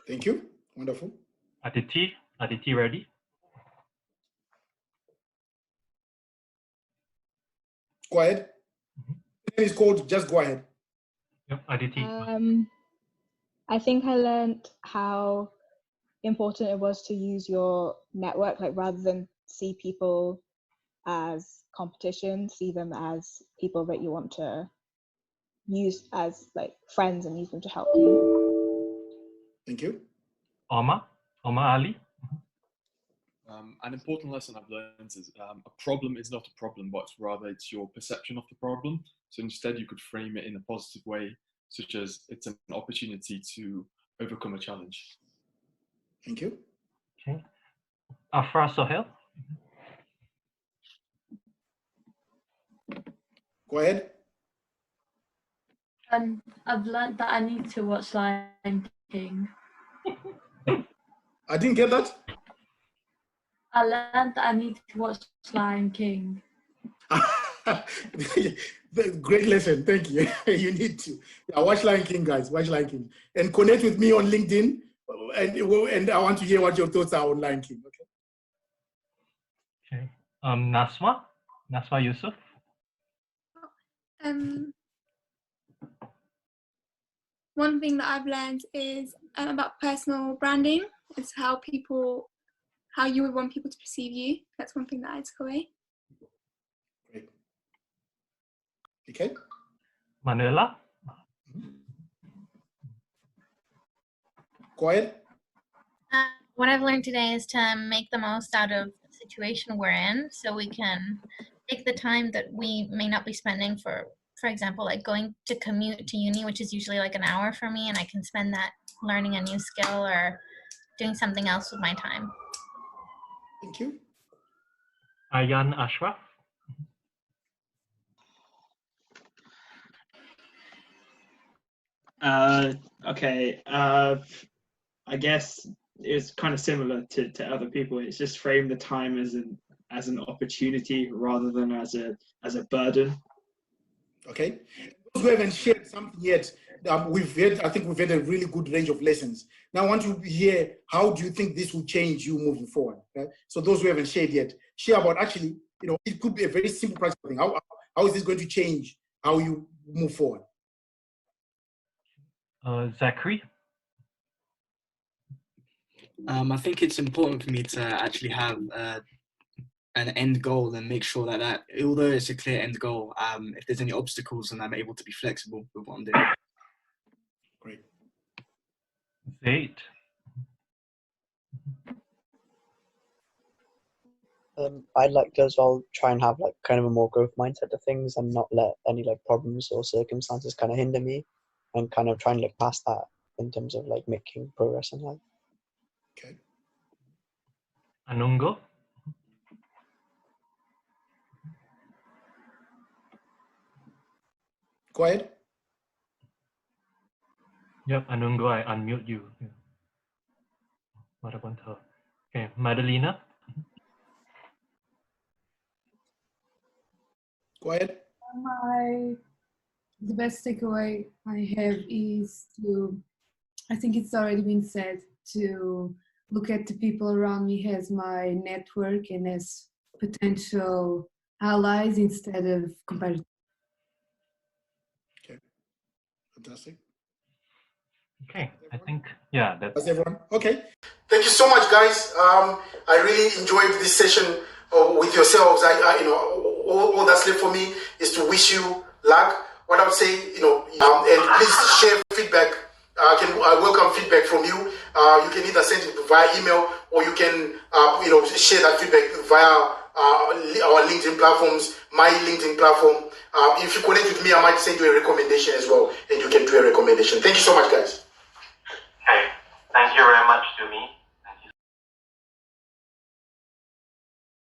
Thank you. Wonderful. Aditi, ready? Go ahead. It's called just go ahead. Yep, Aditi. I think I learned how important it was to use your network, like rather than see people as competition, see them as people that you want to use as like friends and use them to help you. Thank you. Omar Ali. An important lesson I've learned is a problem is not a problem, but rather it's your perception of the problem. So instead you could frame it in a positive way, such as it's an opportunity to overcome a challenge. Thank you. Okay. Afra Sohail. Go ahead. I've learned that I need to watch Lion King. I didn't get that. I learned that I need to watch Lion King. Great lesson. Thank you. You need to. Watch Lion King, guys. Watch Lion King. And connect with me on LinkedIn. And I want to hear what your thoughts are on Lion King. Okay. Nasma Yusuf. One thing that I've learned is about personal branding. It's how you would want people to perceive you. That's one thing that I took away. Great. Okay. Manuela. Go ahead. What I've learned today is to make the most out of the situation we're in, so we can take the time that we may not be spending for example, like going to commute to uni, which is usually like an hour for me, and I can spend that learning a new skill or doing something else with my time. Thank you. Ayan Ashraf. Okay. I guess it's kind of similar to other people. It's just frame the time as an opportunity rather than as a burden. Okay. Those who haven't shared something yet, I think we've had a really good range of lessons. Now I want to hear, how do you think this will change you moving forward? Okay? So those who haven't shared yet, share about actually, it could be a very simple practical thing. How is this going to change how you move forward? Zachary? I think it's important for me to actually have an end goal and make sure that although it's a clear end goal, if there's any obstacles, then I'm able to be flexible with what I'm doing. Great. Zaid. I'd like to as well try and have like kind of a more growth mindset to things and not let any like problems or circumstances kind of hinder me, and kind of try and look past that in terms of like making progress in life. Okay. Anungo? Go ahead. Yep, Anungo, I unmute you. Yeah. What about her? Okay, Madalena? Go ahead. The best takeaway I have is to, I think it's already been said, to look at the people around me as my network and as potential allies instead of competitors. Okay, fantastic. Okay, I think, yeah, that's everyone. Okay. Thank you so much, guys. I really enjoyed this session with yourselves. All that's left for me is to wish you luck. What I would say, and please share feedback. I welcome feedback from you. You can either send it via email, or you can, share that feedback via our LinkedIn platforms, my LinkedIn platform. If you connect with me, I might send you a recommendation as well, and you can do a recommendation. Thank you so much, guys. Okay. Thank you very much, Dumi.